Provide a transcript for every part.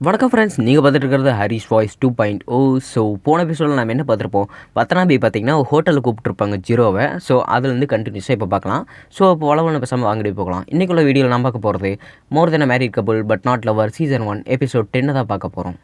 வணக்கம் ஃப்ரெண்ட்ஸ், நீங்கள் பார்த்துட்டு இருக்கிறது ஹரிஷ் வாய்ஸ் 2.0. ஸோ போன எபிசோடில் நம்ம என்ன பார்த்துருப்போம், பத்தனாபி பார்த்தீங்கன்னா ஹோட்டலுக்கு கூப்பிட்டுருப்பாங்க ஜீரோவை. ஸோ அதுலேருந்து கண்டினியூஸாக இப்போ பார்க்கலாம். ஸோ இப்போ வளவன பேசாமல் வாங்கிட்டு போகலாம். இன்றைக்குள்ள வீடியோவில் நான் பார்க்க போகிறது more than a married couple but not lover season 1 episode 10 தான் பார்க்க போகிறோம்.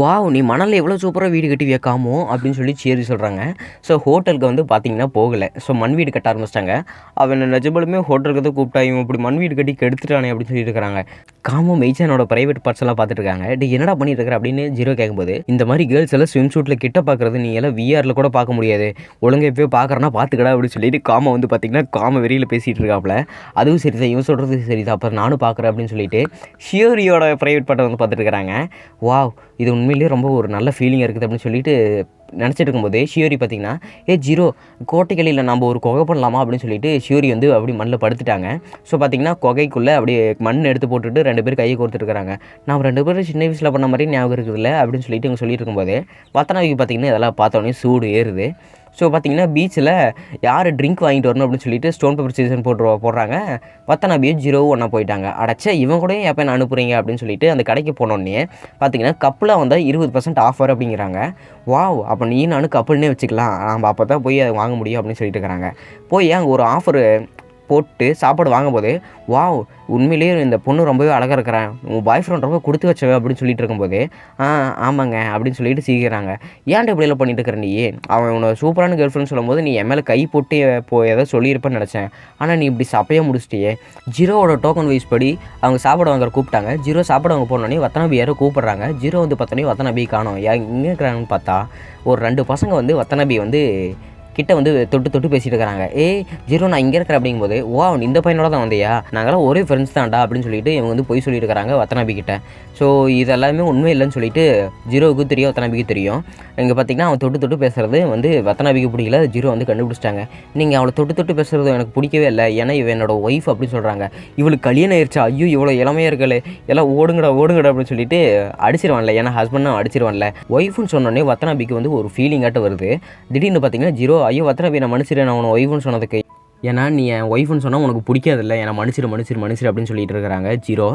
வாவ், நீ மணலில் எவ்வளோ சூப்பராக வீடு கட்டி வைக்காமோ அப்படின்னு சொல்லி சேரி சொல்கிறாங்க. ஸோ ஹோட்டலுக்கு வந்து பார்த்தீங்கன்னா போகலை. ஸோ மண் வீடு கட்ட ஆரம்பிச்சிட்டாங்க. அவன் நிஜமாலுமே ஹோட்டலுக்கு தான் கூப்பிட்டா இவன் இப்படி மண் வீடு கட்டி கெடுத்துட்டானே அப்படின்னு சொல்லிட்டு இருக்கிறாங்க. காமோ மெய்ச்சானோட ப்ரைவேட் பார்ட்ஸ் எல்லாம் பார்த்துட்டு இருக்காங்க. என்னடா பண்ணிட்டு இருக்கிற அப்படின்னு ஜீரோ கேட்கும்போது, இந்த மாதிரி கேர்ள்ஸ் எல்லாம் ஸ்விம் சூட்டில் கிட்ட பார்க்குறது நீ எல்லாம் விஆரில் கூட பார்க்க முடியாது, ஒழுங்காக எப்போயோ பார்க்குறனா பார்த்துக்கடா அப்படின்னு சொல்லிட்டு காமோ வந்து பார்த்தீங்கன்னா காம வெறியில் பேசிகிட்டு இருக்காப்புல. அதுவும் சரி தான், இவன் சொல்கிறது சரி தான், அப்புறம் நானும் பார்க்குறேன் அப்படின்னு சொல்லிட்டு ஷியோரியோட ப்ரைவேட் பார்ட்டை வந்து பார்த்துட்டு இருக்கிறாங்க. வாவ், இது உண்மையிலேயே ரொம்ப ஒரு நல்ல ஃபீலிங் இருக்குது அப்படின்னு சொல்லிட்டு நினச்சிட்டு இருக்கும்போது ஷியோரி பார்த்திங்கன்னா, ஜீரோ கோட்டைகளில் நம்ம ஒரு குகை பண்ணலாமா அப்படின்னு சொல்லிட்டு ஷியோரி வந்து அப்படி மண்ணில் படுத்துட்டாங்க. ஸோ பார்த்திங்கன்னா குகைக்குள்ளே அப்படியே மண் எடுத்து போட்டுட்டு 2 பேர் கையை கோர்த்துருக்குறாங்க. நான் 2 பேரும் சின்ன வயசில் பண்ண மாதிரி ஞாபகம் இருக்குதுல்ல அப்படின்னு சொல்லிட்டு இவங்க சொல்லிட்டு இருக்கும்போது வத்தனாவிக்கு பார்த்திங்கன்னா இதெல்லாம் பார்த்தோன்னே சூடு ஏறுது. ஸோ பார்த்திங்கன்னா பீச்சில் யார் ட்ரிங்க் வாங்கிட்டு வரணும் அப்படின்னு சொல்லிட்டு ஸ்டோன் பேப்பர் சீசன் போடுறாங்க. வத்தனாபியும் ஜீரோவும் ஒன்றா போயிட்டாங்க. அடைச்சா இவன் கூட எப்போ நான் அனுப்புகிறீங்க அப்படின்னு சொல்லிட்டு அந்த கடைக்கு போனோடனே பார்த்திங்கன்னா கப்பில் வந்தால் 20% ஆஃபர் அப்படிங்கிறாங்க. வாவ், அப்போ நீ நானும் கப்புள்னே வச்சுக்கலாம், நம்ம அப்போ தான் போய் அதை வாங்க முடியும் அப்படின்னு சொல்லிட்டு இருக்கிறாங்க. போய் அங்கே ஒரு ஆஃபரு போட்டு சாப்பாடு வாங்கும்போது, வாவ், உண்மையிலேயே இந்த பொண்ணு ரொம்பவே அழகாக இருக்கிறேன், உங்கள் பாய் ஃப்ரெண்ட் ரொம்ப கொடுத்து வச்சவ அப்படின்னு சொல்லிட்டு இருக்கும்போது, ஆமாங்க அப்படின்னு சொல்லிட்டு சீக்கிறாங்க. ஏன்டா இப்படியெல்லாம் பண்ணிட்டு இருக்கிற நீ, அவன் உன்னை சூப்பரான கேர்ள் ஃப்ரெண்ட் சொல்லும்போது நீ என் மேலே கை போட்டு ஏதோ சொல்லியிருப்பேன்னு நினச்சேன், ஆனால் நீ இப்படி சப்பையாக முடிச்சிட்டியே. ஜீரோவோட டோக்கன் வைஸ் படி அவங்க சாப்பாடு வாங்க கூப்பிட்டாங்க. ஜீரோ சாப்பாடு வாங்க போனோடனே வத்தனாபி யாரோ கூப்பிட்றாங்க. ஜீரோ வந்து பார்த்தோன்னே வத்தனாபி காணோம். எங்கே இருக்கிறாங்கன்னு பார்த்தா ஒரு 2 பசங்க வந்து வத்தனாபி வந்து கிட்ட வந்து தொட்டு பேசிட்டு இருக்கிறாங்க. ஜீரோ நான் இங்கே இருக்கிறேன் அப்படிங்கும்போது, இந்த பையனோட தான் வந்தியா, நாங்களாம் ஒரே ஃப்ரெண்ட்ஸ் தான்டா அப்படின்னு சொல்லிட்டு இவங்க வந்து போய் சொல்லிட்டு இருக்கிறாங்க வத்தனாபி கிட்ட. ஸோ இது எல்லாமே உண்மை இல்லைன்னு சொல்லிட்டு ஜீரோவுக்கு தெரியும், வத்தனாபிக்கு தெரியும். இங்கே பார்த்தீங்கன்னா அவன் தொட்டு பேசுகிறது வந்து வத்தனாபிக்கு பிடிக்கல. ஜீரோ வந்து கண்டுபிடிச்சிட்டாங்க. நீங்கள் அவளை தொட்டு பேசுகிறது எனக்கு பிடிக்கவே இல்லை, ஏன்னா இவன் என்னோட ஒய்ஃப் அப்படின்னு சொல்கிறாங்க. இவளுக்கு கல்யாணம் ஆயிடுச்சா, ஐயோ இவ்வளோ இளமையாக இருக்கல, எல்லாம் ஓடுங்கடா அப்படின்னு சொல்லிட்டு அடிச்சிருவான்ல, ஏன்னா ஹஸ்பண்டும் அடிச்சிருவான்ல. ஒய்ஃப்னு சொன்னோடனே வத்தனாபிக்கு வந்து ஒரு ஃபீலிங்காட்ட வருது. திடீர்னு பார்த்தீங்கன்னா ஜீரோ, ஐயோ வத்தனாபி நான் மன்னிச்சிடுறேன், நான் உன ஒய்ஃப்னு சொன்னதுக்கு, ஏன்னா நீ என் ஒய்ஃப்னு சொன்னால் உனக்கு பிடிக்காதில்ல, ஏன்னா மன்னிச்சிரு அப்படின்னு சொல்லிட்டு இருக்கிறாங்க ஜீரோ.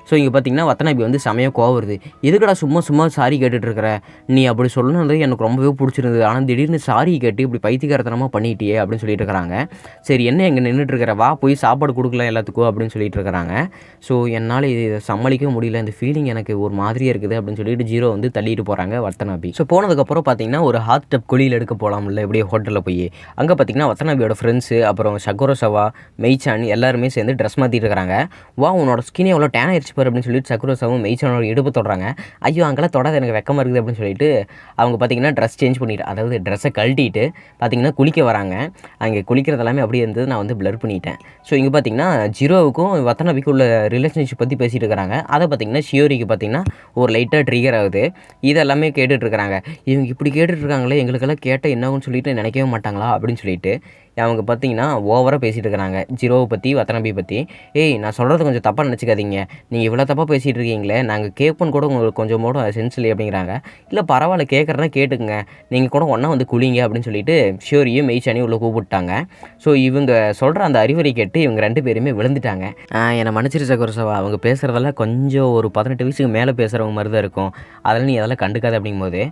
ஸோ இங்கே பார்த்தீங்கன்னா வத்தனாபி வந்து செமையாக கோவம் வருது. எதுக்கடா சும்மா சாரி கேட்டுட்ருக்கிற, நீ அப்படி சொல்லணுன்றது எனக்கு ரொம்பவே பிடிச்சிருந்தது, ஆனால் திடீர்னு சாரி கேட்டு இப்படி பைத்தியக்காரத்தனமாக பண்ணிட்டியே அப்படின்னு சொல்லிட்டு இருக்கிறாங்க. சரி என்ன எங்கே நின்றுட்டுருக்கிற, வா போய் சாப்பாடு கொடுக்கலாம் எல்லாத்துக்கும் அப்படின்னு சொல்லிட்டு இருக்கிறாங்க. ஸோ என்னால் இதை சமாளிக்க முடியல, இந்த ஃபீலிங் எனக்கு ஒரு மாதிரியாக இருக்குது அப்படின்னு சொல்லிட்டு ஜீரோ வந்து தள்ளிட்டு போகிறாங்க வத்தனாபி. ஸோ போனதுக்கப்புறம் பார்த்தீங்கன்னா ஒரு ஹாட் டப் குழியில் எடுக்க போகலாம்ல எப்படியே ஹோட்டலில் போய். அங்கே பார்த்தீங்கன்னா வத்தனாபியோட ஃப்ரெண்ட்ஸு அப்புறம் சகுரோசவா மெய்ச்சான் எல்லாருமே சேர்ந்து ட்ரெஸ் மாற்றிட்டு இருக்கிறாங்க. உன்னோட ஸ்கின் எவ்வளோ டேன் ஆயிடுச்சு பாரு அப்படின்னு சொல்லிட்டு சகுரோசவும் மெய்ச்சானோட இடுப்பு தொடுறாங்க. ஐயோ அங்கெல்லாம் தொடாது, எனக்கு வெக்கமாக இருக்குது அப்படின்னு சொல்லிட்டு அவங்க பார்த்தீங்கன்னா ட்ரெஸ் சேஞ்ச் பண்ணிட்டு, அதாவது ட்ரெஸ்ஸை கழட்டிட்டு பார்த்தீங்கன்னா குளிக்க வராங்க. அங்கே குளிக்கிறது எல்லாமே அப்படியே இருந்தது, நான் வந்து பிளர் பண்ணிட்டேன். ஸோ இங்கே பார்த்தீங்கன்னா ஜீரோவுக்கும் வத்தனாபிக்கும் உள்ள ரிலேஷன்ஷிப் பற்றி பேசிகிட்டு இருக்கிறாங்க. அதை பார்த்தீங்கன்னா ஷியோரிக்கு பார்த்தீங்கன்னா ஒரு லைட்டாக ட்ரிகர் ஆகுது. இதெல்லாமே கேட்டுட்ருக்கிறாங்க. இவங்க இப்படி கேட்டுட்ருக்காங்களே, எங்களுக்கெல்லாம் கேட்டால் என்ன ஆகும்னு சொல்லிட்டு நினைக்கவே மாட்டாங்களா அப்படின்னு சொல்லிட்டு அவங்க பார்த்தீங்கன்னா ஓவராக பேசிகிட்டு இருக்கிறாங்க ஜீரோவை பற்றி, வத்தனாபி பற்றி. நான் சொல்கிறது கொஞ்சம் தப்பாக நினச்சிக்காதீங்க, நீங்கள் இவ்வளோ தப்பாக பேசிகிட்டு இருக்கீங்களே, நாங்கள் கேட்போன்னு கூட உங்களுக்கு கொஞ்சம் கூட சென்ஸ் இல்லை அப்படிங்கிறாங்க. இல்லை பரவாயில்ல, கேட்குறேன்னா கேட்டுக்குங்க, நீங்கள் கூட ஒன்றா வந்து குளிங்க அப்படின்னு சொல்லிட்டு ஷியோரியும் மெய்ச்சானியும் உள்ள கூப்பிட்டாங்க. ஸோ இவங்க சொல்கிற அந்த அறிவுரை கேட்டு இவங்க 2 பேருமே விழுந்துட்டாங்க. என்னை மன்னிச்சிரு சகோரசவா, அவங்க பேசுகிறதெல்லாம் கொஞ்சம் ஒரு 18 வயசுக்கு மேலே பேசுகிறவங்க மாதிரி தான் இருக்கும், அதெல்லாம் நீ அதெல்லாம் கண்டுக்காது அப்படிங்கும்போது,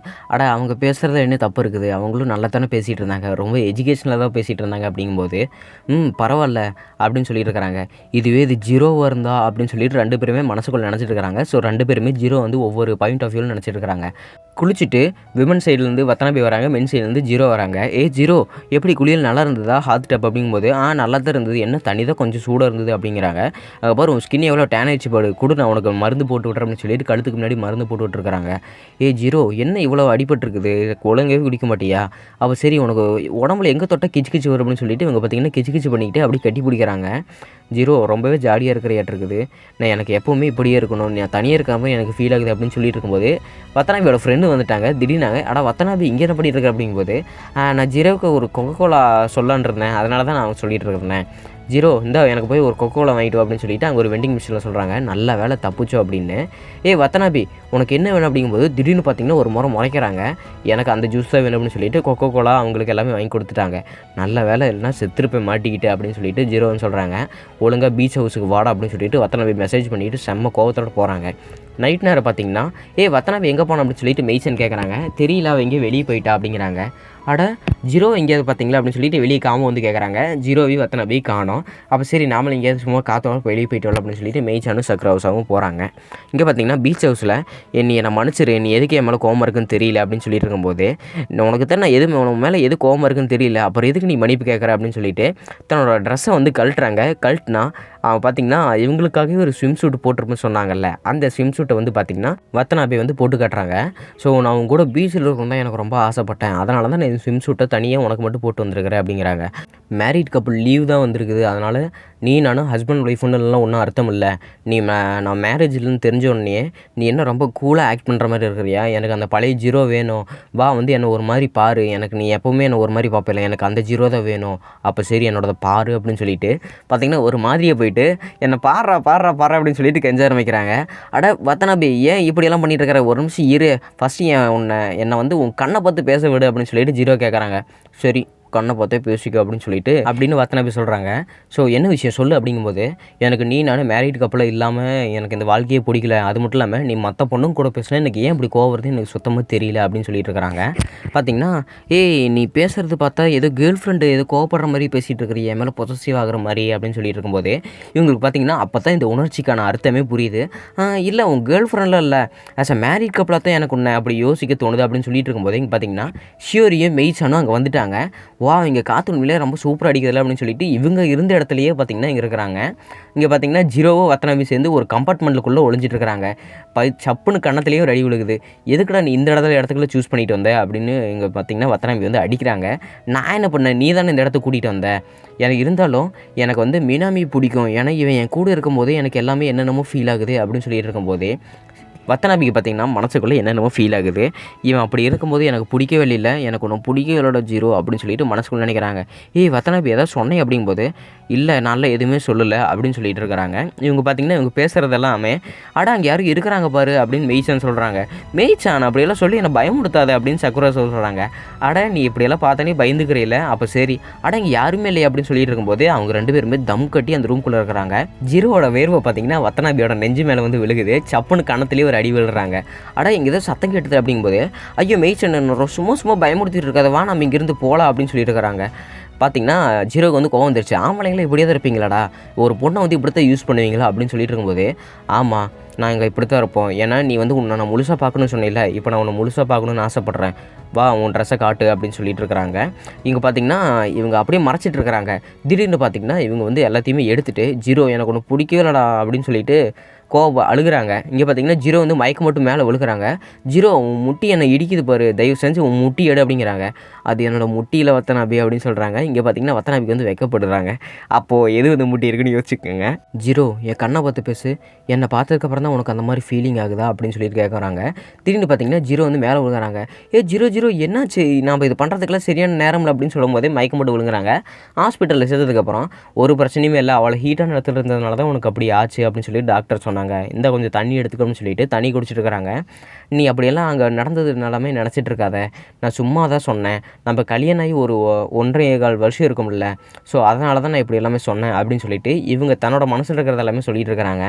அவங்க பேசுகிறத என்ன தப்பு இருக்குது, அவங்களும் நல்லா தானே பேசிகிட்டு இருந்தாங்க, ரொம்ப எஜுகேஷனில் தான் பேசிகிட்டு இருந்தாங்க அப்படிங்கும்போது பரவாயில்ல அப்படின்னு சொல்லிட்டு இருக்கிறாங்க. இதுவே இது ஜீரோவாக இருந்தா அப்படின்னு சொல்லிட்டு 2 பேருமே மனசுக்குள்ள நினச்சிட்டு இருக்கிறாங்க. ஸோ 2 பேருமே ஜீரோ வந்து ஒவ்வொரு பாயிண்ட் ஆஃப் வியூவில் நினச்சிட்டு இருக்கிறாங்க. குளிச்சுட்டு விமன் சைட்லேருந்து வத்தனாபி வராங்க, மென் சைட்லேருந்து ஜீரோ வராங்க. ஜீரோ எப்படி குளியல் நல்லா இருந்ததா ஹாட் டப் அப்படிங்கும்போது, நல்லா தான் இருந்தது, என்ன தண்ணி தான் கொஞ்சம் சூடாக இருந்தது அப்படிங்கிறாங்க. அதுக்கப்புறம் உன் ஸ்கின் எவ்வளோ டேன் ஆயிடுச்சு பாடு, கூட நான் உனக்கு மருந்து போட்டு விட்றேன் அப்படின்னு சொல்லிட்டு கழுத்துக்கு முன்னாடி மருந்து போட்டு விட்டுருக்காங்க. ஜீரோ என்ன இவ்வளோ அடிபட்டுருக்குது, ஒழுங்காகவே குடிக்க மாட்டியா, அப்போ சரி உனக்கு உடம்புல எங்கே தொட்டால் கிச்சு வரும் அப்படின்னு சொல்லிட்டு இவங்க பார்த்தீங்கன்னா கிச்சு பண்ணிக்கிட்டு அப்படி கட்டி பிடிக்கிறாங்க. ஜீரோ ரொம்பவே ஜாலியாக இருக்கிற இருக்குது, நான் எனக்கு எப்போவுமே இப்படியே இருக்கணும், நான் தனியாக இருக்காமல் எனக்கு ஃபீல் ஆகுது அப்படின்னு சொல்லிட்டு இருக்கும்போது வத்தனாபியோட ஃப்ரெண்டு வந்துட்டாங்க. திடீர்னாங்க வத்தனாபி இங்கே என்ன பண்ணிட்டு இருக்க அப்படிங்கும்போது, நான் ஜீரோவுக்கு ஒரு கொக்கோலா சொல்லான் இருந்தேன், அதனால தான் நான் சொல்லிட்டு இருக்கிறேன், ஜீரோ இந்த எனக்கு போய் ஒரு கொக்கோவில் வாங்கிட்டு அப்படின்னு சொல்லிட்டு அங்கே ஒரு வெண்டிங் மிஷினில் சொல்கிறாங்க. நல்ல வேலை தப்புச்சோ அப்படின்னு. வத்தனாபி உனக்கு என்ன வேணும் அப்படிங்கும்போது திடீர்னு பார்த்தீங்கன்னா ஒரு முறை முறைக்கிறாங்க. எனக்கு அந்த ஜூஸ் தான் வேணும் அப்படின்னு சொல்லிட்டு கொக்கோ கோலா அவங்களுக்கு எல்லாமே வாங்கி கொடுத்துட்டாங்க. நல்ல வேலை இல்லைனா செத்துருப்பை மாட்டிக்கிட்டு அப்படின்னு சொல்லிட்டு ஜீரோன்னு சொல்கிறாங்க. ஒழுங்காக பீச் ஹவுஸுக்கு வாடா அப்படின்னு சொல்லிட்டு வத்தனாபி மெசேஜ் பண்ணிவிட்டு செம்ம கோவத்தோடு போகிறாங்க. நைட் நேரம் பார்த்தீங்கன்னா வத்தனாபி எங்கே போனோம் அப்படின்னு சொல்லிட்டு மெய்சன் கேட்குறாங்க. தெரியல அவள் எங்கேயும் வெளியே போயிட்டா அப்படிங்கிறாங்க. அட ஜீரோ எங்கேயாவது பார்த்தீங்களா அப்படின்னு சொல்லிட்டு வெளியே காம வந்து கேட்குறாங்க. ஜீரோவையும் வத்தனாபி காணோம். அப்போ சரி நாமளும் எங்கேயாவது சும்மா காற்றோட வெளியே போயிட்டு வரலாம் அப்படின்னு சொல்லிட்டு மெய்சானும் சக்ர ஹவுஸாகவும் போகிறாங்க. இங்கே பார்த்தீங்கன்னா பீச் ஹவுஸில் என்னை மன்னிச்சிரு, நீ எதுக்கு என் மேலே கோவம் இருக்குன்னு தெரியல அப்படின்னு சொல்லிட்டு இருக்கும்போது உனக்கு தான் நான் உனக்கு மேலே எது கோவம் இருக்குன்னு தெரியல, அப்புறம் எதுக்கு நீ மன்னிப்பு கேட்குற அப்படின்னு சொல்லிட்டு தன்னோட ட்ரெஸ்ஸை வந்து கழட்டுறாங்க. கழட்டினா பார்த்திங்கன்னா இவங்களுக்காகவே ஒரு ஸ்விம் சூட் போட்டிருப்பேன்னு சொன்னாங்கல்ல, அந்த ஸ்விம் சூட்டை வந்து பார்த்திங்கன்னா வத்தனாபி வந்து போட்டு காட்டுறாங்க. ஸோ நான் அவங்க கூட பீச்சில் இருக்கணும் தான் எனக்கு ரொம்ப ஆசைப்பட்டேன், அதனால தான் நான் ஸ்விம் சூட்டை தனியாக உனக்கு மட்டும் போட்டு வந்திருக்கிறேன் அப்படிங்கிறாங்க. மேரிட் கப்புள் லீவ் தான் வந்திருக்குது, அதனால் நீ நானும் ஹஸ்பண்ட் ஒய்ஃபுன்னெலாம் ஒன்றும் அர்த்தம் இல்லை. நீ நான் மேரேஜ்லன்னு தெரிஞ்ச உடனே நீ என்ன ரொம்ப கூலாக ஆக்ட் பண்ணுற மாதிரி இருக்கிறியா? எனக்கு அந்த பழைய ஜீரோ வேணும், வா வந்து என்னை ஒரு மாதிரி பாரு, எனக்கு நீ எப்போவுமே என்னை ஒரு மாதிரி பார்ப்பில்ல, எனக்கு அந்த ஜீரோ தான் வேணும், அப்போ சரி என்னோட பாரு அப்படின்னு சொல்லிட்டு பார்த்திங்கன்னா ஒரு மாதிரியே போயிட்டு என்னை பாடுறா அப்படின்னு சொல்லிட்டு கெஞ்ச ஆரம்பிக்கிறாங்க. அட வத்தனாபி ஏன் இப்படியெல்லாம் பண்ணிட்டு இருக்கிற, ஒரு நிமிஷம் இரு, ஃபஸ்ட்டு என்னை வந்து உன் கண்ணை பார்த்து பேச விடு அப்படின்னு சொல்லிட்டு ஜீரோ கேட்குறாங்க. சரி கண்ணை பார்த்தே பேசிக்கோ அப்படின்னு வத்தனாபி சொல்கிறாங்க. ஸோ என்ன விஷயம் சொல்லு அப்படிங்கும்போது எனக்கு நீ நானும் மேரிட் கப்பலில் இல்லாமல் எனக்கு இந்த வாழ்க்கையே பிடிக்கல, அது மட்டும் இல்லாமல் நீ மற்ற பொண்ணும் கூட பேசினா எனக்கு ஏன் இப்படி கோவம் வருது எனக்கு சுத்தமாக தெரியல அப்படின்னு சொல்லிட்டு இருக்கிறாங்க. பார்த்திங்கன்னா நீ பேசுகிறது பார்த்தா ஏதோ கேர்ள் ஃப்ரெண்டு ஏதோ கோவப்படுற மாதிரி பேசிகிட்டு இருக்கிற, என் மேலே பொசசிவ் ஆகிற மாதிரி அப்படின்னு சொல்லிட்டு இருக்கும்போது இவங்களுக்கு பார்த்திங்கன்னா அப்போ தான் இந்த உணர்ச்சிக்கான அர்த்தமே புரியுது. இல்லை உன் கேர்ள் ஃப்ரெண்டில் இல்லை, ஆஸ் அ மேரிட் கப்பலாக தான் எனக்கு உன்னை அப்படி யோசிக்க தோணுது அப்படின்னு சொல்லிட்டு இருக்கும்போது இங்கே பார்த்திங்கன்னா ஷியோரியும் மெய்சானும் அங்கே வந்துட்டாங்க. வா இங்கே காற்று உண்மையிலே ரொம்ப சூப்பராக அடிக்கிறதில்ல அப்படின்னு சொல்லிட்டு இவங்க இருந்த இடத்துலையே பார்த்திங்கன்னா இங்கே இருக்கிறாங்க. இங்கே பார்த்திங்கன்னா ஜீரோவோ வத்தனாபி சேர்ந்து ஒரு கம்பார்ட்மெண்ட்டுக்குள்ளே ஒளிஞ்சிட்டு இருக்கிறாங்க. சப்புன்னு கண்ணத்துலேயே ஒரு அடி விழுகுது. எதுக்குடா நீ இந்த இடத்துக்குள்ளே சூஸ் பண்ணிட்டு வந்த அப்படின்னு இங்கே பார்த்திங்கன்னா வத்தனாபி வந்து அடிக்கிறாங்க. நான் என்ன பண்ணேன், நீ தானே இந்த இடத்துக்கு கூட்டிகிட்டு வந்த, எனக்கு இருந்தாலும் எனக்கு வந்து மினாமி பிடிக்கும், ஏன்னா இவன் என் கூட இருக்கும்போதே எனக்கு எல்லாமே என்னென்னமோ ஃபீல் ஆகுது அப்படின்னு சொல்லிட்டு இருக்கும்போதே வத்தனாபிக்கு பார்த்திங்கன்னா மனசுக்குள்ளே என்னென்னமோ ஃபீல் ஆகுது. இவன் அப்படி இருக்கும்போது எனக்கு பிடிக்கவே இல்லை, எனக்கு ஒன்றும் பிடிக்கவே ஜீரோ அப்படின்னு சொல்லிட்டு மனசுக்குள்ளே நினைக்கிறாங்க. வத்தனாபி ஏதாவது சொன்னேன் அப்படிங்கும்போது இல்லை நல்லா எதுவுமே சொல்லலை அப்படின்னு சொல்லிட்டு இருக்கிறாங்க. இவங்க பார்த்திங்கன்னா இவங்க பேசுகிறதெல்லாமே அங்கே யாரும் இருக்கிறாங்க பாரு அப்படின்னு மெய்சான் சொல்கிறாங்க. மெய்சான் அப்படியெல்லாம் சொல்லி என்னை பயமுடுத்தாது அப்படின்னு சக்குரா சொல்கிறாங்க. நீ இப்படியெல்லாம் பார்த்தோன்னே பயந்துக்கிறீல, அப்போ சரி இங்கே யாருமே இல்லையா அப்படின்னு சொல்லிட்டு இருக்கும்போது அவங்க ரெண்டு பேருமே தம் கட்டி அந்த ரூம்குள்ளே இருக்கிறாங்க. ஜீரோவோட வேர்வை பார்த்திங்கன்னா வத்தனாபியோட நெஞ்சு மேலே வந்து விழுகுது. சப்புன்னு கணத்துலேயே ஒரு அடி விழுறாங்க. இங்கே ஏதோ சத்தம் கேட்டுது அப்படிங்கும்போது ஐயோ மெய்சன் சும்மா பயமுறுத்திட்டு இருக்காத, வா நம்ம இங்கேருந்து போகலாம் அப்படின்னு சொல்லிட்டு இருக்கிறாங்க. பார்த்திங்கன்னா ஜீரோக்கு வந்து கோவம் வந்துருச்சு. ஆம்பளைங்களே இப்படியே தான் இருப்பீங்களாடா, ஒரு பொண்ணை வந்து இப்படி தான் யூஸ் பண்ணுவீங்களா அப்படின்னு சொல்லிட்டு இருக்கும்போது ஆமாம் நான் இங்கே இப்படி தான் இருப்போம், ஏன்னா நீ வந்து உன்னை நான் முழுசாக பார்க்கணும்னு சொன்னேன்ல, இப்போ நான் உன்னை முழுசாக பார்க்கணுன்னு ஆசைப்பட்றேன், வா உன் ட்ரெஸ்ஸை காட்டு அப்படின்னு சொல்லிட்டு இருக்கிறாங்க. இங்கே பார்த்திங்கன்னா இவங்க அப்படியே மறைச்சிட்டு இருக்கிறாங்க. திடீர்னு பார்த்திங்கன்னா இவங்க வந்து எல்லாத்தையுமே எடுத்துகிட்டு ஜீரோ எனக்கு ஒன்று பிடிக்கவே இல்லடா அப்படின்னு சொல்லிட்டு அழுகுறாங்க. இங்கே பார்த்திங்கன்னா ஜீரோ வந்து மயக்கம் மட்டும் மேலே விழுகிறாங்க. ஜீரோ உன் முட்டி என்னை இடிக்குது பாரு, தயவு செஞ்சு உன் முட்டி எடு அப்படிங்கிறாங்க. அது என்னோடய முட்டியில் வத்தனாபி அப்படின்னு சொல்கிறாங்க. இங்கே பார்த்திங்கன்னா வத்தனாபிக்கு வந்து வைக்கப்படுறாங்க. அப்போது எது வந்து முட்டி இருக்குன்னு யோசிச்சுக்கோங்க. ஜீரோ என் கண்ணை பார்த்து பேசு, என்னை பார்த்ததுக்கப்புறம் தான் உனக்கு அந்த மாதிரி ஃபீலிங் ஆகுதா அப்படின்னு சொல்லிட்டு கேட்குறாங்க. திடீர்னு பார்த்திங்கன்னா ஜீரோ வந்து மேலே விழுகிறாங்க. ஜீரோ என்னாச்சு, நாம் இது பண்ணுறதுக்குலாம் சரியான நேரம் இல்லை அப்படின்னு சொல்லும் போதே மயக்கம் போட்டு விழுங்குறாங்க. ஹாஸ்பிட்டலில் சேர்த்ததுக்கப்புறம் ஒரு பிரச்சனையுமே இல்லை, அவளை ஹீட்டான இடத்துல இருந்ததுனால தான் உனக்கு அப்படி ஆச்சு அப்படின்னு சொல்லி டாக்டர் சொன்னாங்க. இந்த கொஞ்சம் தண்ணி எடுத்துக்கணும்னு சொல்லிட்டு தண்ணி குடிச்சிட்டு இருக்கிறாங்க. நீ அப்படியெல்லாம் அங்கே நடந்ததுனாலுமே நினச்சிட்டு இருக்காத, நான் சும்மா தான் சொன்னேன், நம்ம கல்யாணம் ஆகி ஒரு 1.25 வருஷம் இருக்கும்ல, ஸோ அதனால தான் நான் இப்படி எல்லாமே சொன்னேன் அப்படின்னு சொல்லிட்டு இவங்க தன்னோட மனசில் இருக்கிறது எல்லாமே சொல்லிட்டு இருக்கிறாங்க.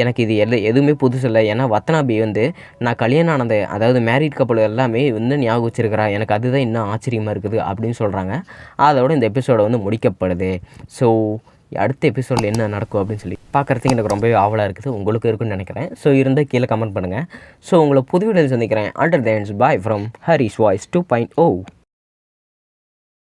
எனக்கு இது எதுவுமே புதுசு இல்லை, ஏன்னா வத்தனாபி வந்து நான் கல்யாணம் ஆனது அதாவது மேரிட் கப்பல் எல்லாமே வந்து ஞாபகம் வச்சிருக்கிறா, எனக்கு அதுதான் இன்னும் ஆச்சரியமாக இருக்குது அப்படின்னு சொல்கிறாங்க. அதோட இந்த எபிசோடை வந்து முடிக்கப்படுது. ஸோ அடுத்த எபிசோடில் என்ன நடக்கும் அப்படின்னு சொல்லி பார்க்குறதுக்கு எனக்கு ரொம்பவே ஆவலாக இருக்குது, உங்களுக்கு இருக்குன்னு நினைக்கிறேன். ஸோ இருந்தால் கீழே கமெண்ட் பண்ணுங்கள். ஸோ உங்களை புது வீடியோவில் சந்திக்கிறேன். Under the ends boy from Haris voice 2.0.